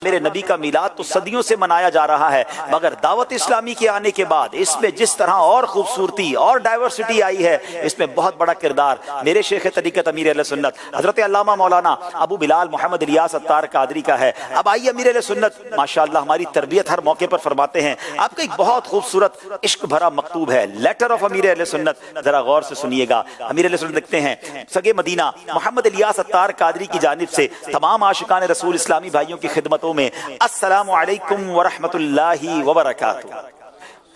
میرے نبی کا میلاد تو صدیوں سے منایا جا رہا ہے، مگر دعوت اسلامی کے آنے کے بعد اس میں جس طرح اور خوبصورتی اور ڈائیورسٹی آئی ہے، اس میں بہت بڑا کردار میرے شیخ طریقت امیر اہل سنت حضرت علامہ مولانا ابو بلال محمد الیاس عطار قادری کا ہے۔ اب آئیے امیر اہل سنت ماشاءاللہ ہماری تربیت ہر موقع پر فرماتے ہیں، آپ کا ایک بہت خوبصورت عشق بھرا مکتوب ہے، لیٹر آف امیر اہل سنت، ذرا غور سے سنیے گا۔ امیر اہل سنت لکھتے ہیں، سگے مدینہ محمد الیاس عطار قادری کی جانب سے تمام عاشقان رسول اسلامی بھائیوں کی خدمتوں میں السلام علیکم ورحمۃ اللہ وبرکاتہ۔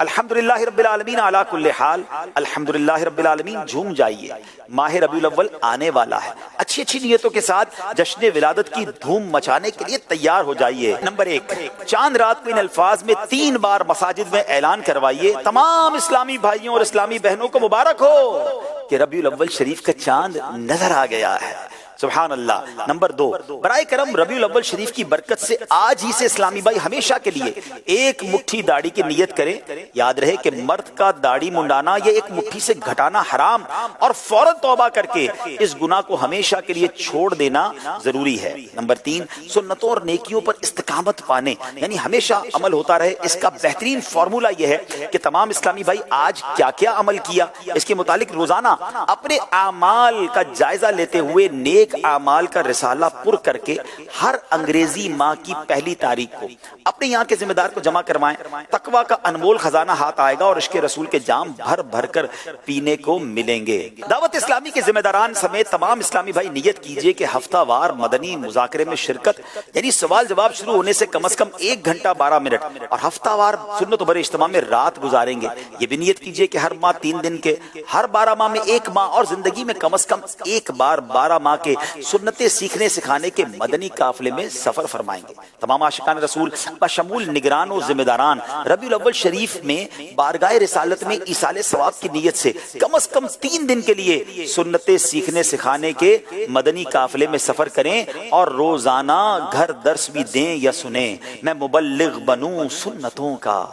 الحمدللہ رب العالمین علی کل حال، الحمدللہ رب العالمین۔ جھوم جائیے، ماہ ربیع الاول آنے والا ہے، اچھی اچھی نیتوں کے ساتھ جشن ولادت کی دھوم مچانے کے لیے تیار ہو جائیے۔ نمبر 1، چاند رات کو ان الفاظ میں 3 بار مساجد میں اعلان کروائیے، تمام اسلامی بھائیوں اور اسلامی بہنوں کو مبارک ہو کہ ربیع الاول شریف کا چاند نظر آ گیا ہے۔ سبحان اللہ۔ نمبر 2، برائے کرم ربیع الاول شریف کی برکت سے آج ہی سے اسلامی بھائی ہمیشہ کے لیے ایک مٹھی داڑھی کی نیت کریں۔ یاد رہے کہ مرد کا داڑھی منڈانا یا ایک مٹھی سے گھٹانا حرام، اور فوراً توبہ کر کے اس گناہ کو ہمیشہ کے لیے چھوڑ دینا ضروری ہے۔ نمبر 3، سنتوں اور نیکیوں پر استقامت پانے یعنی ہمیشہ عمل ہوتا رہے، اس کا بہترین فارمولہ یہ ہے کہ تمام اسلامی بھائی آج کیا کیا عمل کیا، اس کے متعلق روزانہ اپنے اعمال کا جائزہ لیتے ہوئے نیک اعمال کا رسالہ پر کر کے ہر انگریزی ماہ کی پہلی تاریخ کو اپنے یہاں کے ذمہ دار کو جمع کروائیں۔ تقویٰ کا انمول خزانہ ہاتھ آئے گا اور عشق رسول کے جام بھر بھر کر پینے کو ملیں گے۔ دعوت اسلامی کے ذمہ داران سمیت تمام اسلامی بھائی نیت کیجئے کہ ہفتہ وار مدنی مذاکرے میں شرکت یعنی سوال جواب شروع ہونے سے کم از کم 1 گھنٹہ 12 منٹ اور ہفتہ وار سنت و بر اجتماع میں رات گزاریں گے۔ یہ بھی نیت کیجئے کہ ہر ماہ 3 دن کے، ہر 12 ماہ میں 1 ماہ اور زندگی میں کم از کم 1 بار 12 ماہ کے سنتیں سیکھنے سکھانے کے مدنی قافلے میں سفر فرمائیں گے۔ تمام عاشقان رسول بشمول نگران و ذمہ داران ربیع الاول شریف میں بارگاہ رسالت میں ایصال ثواب کی نیت سے کم از کم 3 دن کے لیے سنتیں سیکھنے سکھانے کے مدنی قافلے میں سفر کریں اور روزانہ گھر درس بھی دیں یا سنیں۔ میں مبلغ بنوں سنتوں کا،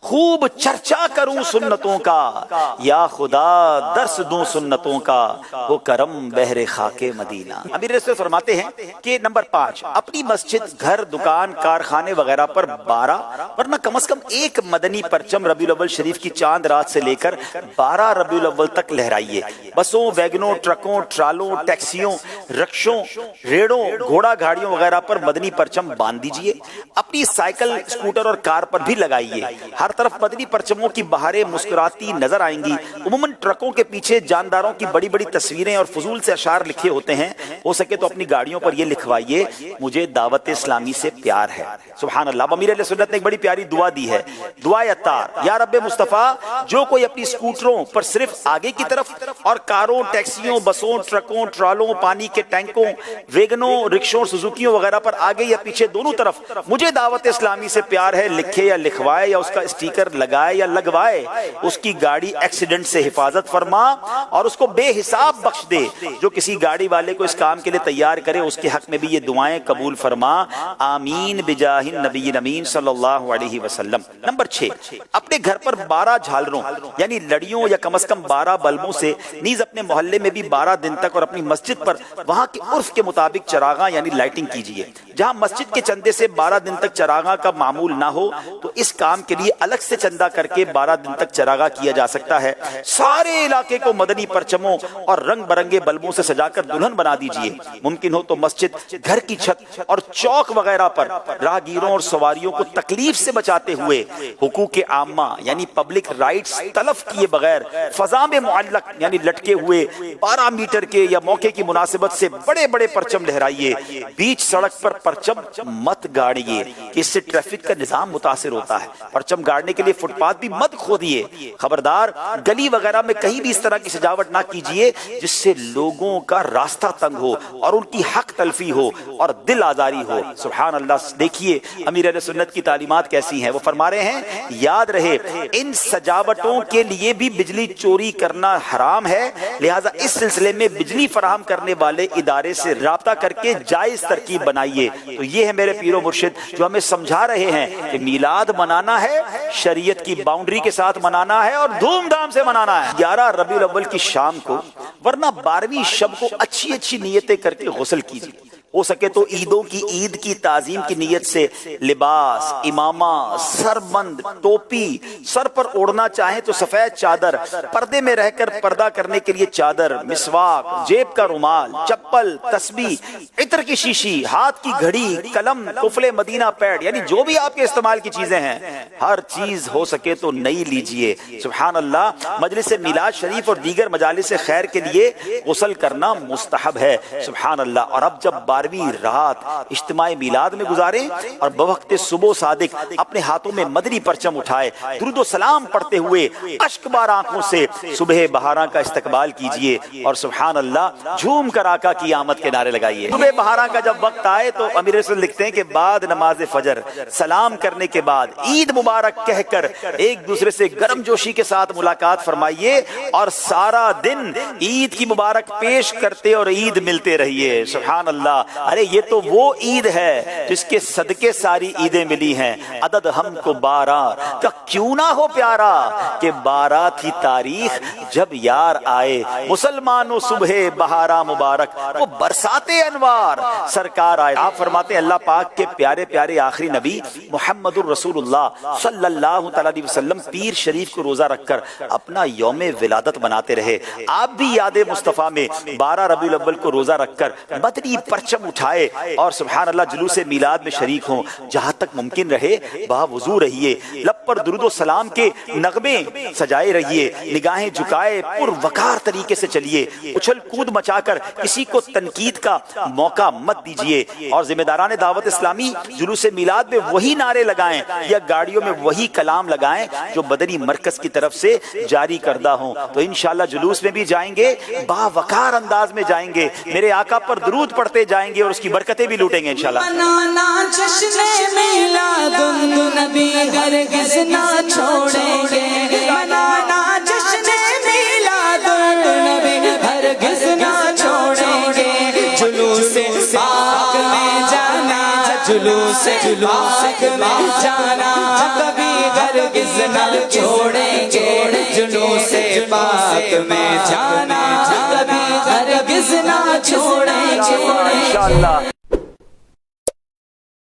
خوب چرچا کروں سنتوں کا، یا خدا درس دوں سنتوں کا، وہ کرم بحر خاک مدینہ۔ امیر رسول فرماتے ہیں کہ نمبر 5، اپنی مسجد، گھر، دکان، کارخانے وغیرہ پر 12 ورنہ کم از کم 1 مدنی پرچم ربیع الاول شریف کی چاند رات سے لے کر 12 ربیع الاول تک لہرائیے۔ بسوں، ویگنوں، ٹرکوں، ٹرالوں، ٹیکسیوں، رکشوں، ریڑوں، گھوڑا گاڑیوں وغیرہ پر مدنی پرچم باندھ دیجئے۔ اپنی سائیکل، اسکوٹر اور کار پر بھی لگائیے۔ ہر طرف مدنی پرچموں کی بہاریں مسکراتی نظر آئیں گی۔ عموماً ٹرکوں کے پیچھے جانداروں کی بڑی بڑی تصویریں اور فضول سے اشعار لکھے ہوتے ہیں، ہو سکے تو اپنی گاڑیوں پر یہ لکھوائیے، مجھے دعوت اسلامی سے پیار ہے۔ سبحان اللہ۔ امیر علیہ سنت نے ایک بڑی پیاری دعا دی ہے، دعائے عطار، یا رب مصطفیٰ، جو کوئی اپنی اسکوٹروں پر صرف آگے کی طرف اور کاروں، ٹیکسیوں، بسوں، ٹرکوں، ٹرالوں، پانی کے ٹینکوں، ویگنوں، رکشوں، سزوکیوں وغیرہ پر آگے یا پیچھے دونوں طرف مجھے دعوت اسلامی سے پیار ہے لکھے یا لکھوائے یا اس کا اسٹیکر لگائے یا لگوائے، اس کی گاڑی ایکسیڈنٹ سے حفاظت فرما اور اس کو بے حساب بخش دے۔ جو کسی گاڑی والے کو اس کام کے لیے تیار کرے، اس کے حق میں بھی یہ دعائیں قبول فرما، آمین بجاہ النبی الامین صلی اللہ علیہ وسلم۔ نمبر 6، اپنے گھر پر 12 جھالروں یعنی لڑیوں یا کم از کم 12 بلبوں سے، نیز اپنے محلے میں بھی 12 دن تک اور اپنی مسجد پر وہاں کے عرف کے مطابق چراغاں یعنی لائٹنگ کیجیے۔ جہاں مسجد کے چندے سے 12 دن تک چراغاں کا معمول نہ ہو تو اس کام کے لیے الگ سے چندہ کر کے 12 دن تک چراغاں کیا جا سکتا ہے۔ سارے علاقے کو مدنی پرچموں اور رنگ برنگے بلبوں سے سجا کر دلہن بنا دیجئے۔ ممکن ہو تو مسجد، گھر کی چھت اور چوک وغیرہ پر راہگیروں اور سواریوں کو تکلیف سے بچاتے ہوئے حقوق عامہ یعنی پبلک رائٹس تلف کیے بغیر فضا میں معلق یعنی لٹکے ہوئے 12 میٹر کے یا موقع کی مناسبت سے بڑے بڑے پرچم لہرائیے۔ بیچ سڑک پر پرچم مت گاڑیے، اس سے ٹریفک کا نظام متاثر ہوتا ہے۔ پرچم گاڑنے کے لیے فٹ پاتھ بھی مت کھودیے۔ خبردار، گلی وغیرہ میں کہیں بھی اس طرح کی سجاوٹ نہ کیجیے جس سے لوگوں کا راستہ تنگ ہو اور ان کی حق تلفی ہو اور دل آزاری ہو۔ سبحان اللہ۔ دیکھیے امیر اہل سنت کی تعلیمات کیسی ہیں، وہ فرما رہے ہیں، یاد رہے ان سجاوٹوں کے لیے بھی بجلی چوری کرنا حرام ہے، لہٰذا اس سلسلے میں بجلی فراہم کرنے والے ادارے سے رابطہ کر کے جائز ترکیب بنائیے۔ تو یہ ہے میرے پیر و مرشد جو ہمیں سمجھا رہے ہیں کہ میلاد منانا ہے، شریعت کی باؤنڈری کے ساتھ منانا ہے اور دھوم دھام سے منانا ہے۔ 11 ربیع الاول کی شام کو ورنہ 12ویں شب کو اچھی اچھی نیتیں کر کے غسل کیجیے، ہو سکے تو عیدوں کی عید کی تعظیم کی نیت سے لباس، امامہ، سربند، ٹوپی، سر پر اوڑھنا چاہیں تو سفید چادر، پردے میں رہ کر پردہ کرنے کے لیے چادر، مسواک، جیب کا رومال، چپل، تسبیح، عطر کی شیشی، ہاتھ کی گھڑی، قلم، قفل مدینہ پیڈ، یعنی جو بھی آپ کے استعمال کی چیزیں ہیں ہر چیز ہو سکے تو نئی لیجئے۔ سبحان اللہ۔ مجلس میلاد شریف اور دیگر مجالس خیر کے لیے غسل کرنا مستحب ہے۔ سبحان اللہ۔ اور اب جب 12ویں رات اجتماع میلاد میں گزاریں اور بوقت صبح صادق اپنے ہاتھوں میں مدنی پرچم اٹھائے درود و سلام پڑھتے ہوئے اشک بار آنکھوں سے صبح بہاراں کا استقبال کیجئے اور سبحان اللہ جھوم کر آقا کی آمد کے نعرے لگائیے۔ صبح بہاراں کا جب وقت آئے تو امیر رسول لکھتے ہیں کہ بعد نماز فجر سلام کرنے کے بعد عید مبارک کہہ کر ایک دوسرے سے گرم جوشی کے ساتھ ملاقات فرمائیے اور سارا دن عید کی مبارک پیش کرتے اور عید ملتے رہیے۔ سبحان اللہ۔ ارے یہ تو وہ عید ہے جس کے صدقے ساری عیدیں ملی ہیں۔ عدد ہم کو 12 کا کیوں نہ ہو پیارا کہ 12 تھی تاریخ جب یار آئے مسلمانوں صبح بہارا مبارک وہ برسات انوار سرکار آئے۔ آپ فرماتے ہیں اللہ پاک کے پیارے پیارے آخری نبی محمد الرسول اللہ صلی اللہ تعالی علیہ وسلم پیر شریف کو روزہ رکھ کر اپنا یوم ولادت بناتے رہے۔ آپ بھی یاد مصطفیٰ میں 12 ربیع الاول کو روزہ رکھ کر مدنی پرچم اٹھائے اور سبحان اللہ جلوس میلاد میں شریک ہوں۔ جہاں تک ممکن رہے باوضو رہیے، لب پر درود و سلام کے نغمے سجائے رہیے، نگاہیں جھکائے پر وقار طریقے سے چلیے، اچھل کود مچا کر کسی کو تنقید کا موقع مت دیجیے اور ذمہ داران دعوت اسلامی جلوس میلاد میں وہی نعرے لگائیں یا گاڑیوں میں وہی کلام لگائیں جو مدنی مرکز کی طرف سے جاری کردہ ہوں۔ تو انشاءاللہ جلوس میں بھی جائیں گے باوقار انداز میں جائیں گے، میرے آقا پر درود پڑھتے جائیں گے اور اس کی برکتیں بھی لوٹیں گے انشاءاللہ۔ منانا جشن میلاد النبی ہرگز نہ چھوڑیں گے، منانا جشن میلاد النبی ہرگز نہ چھوڑیں گے، جلوس پاک میں جانا، جلوس پاک میں جانا کبھی ہرگز نہ چھوڑیں گے، جلوس پاک میں جانا کبھی ہرگز نہ چھوڑیں گے انشاءاللہ۔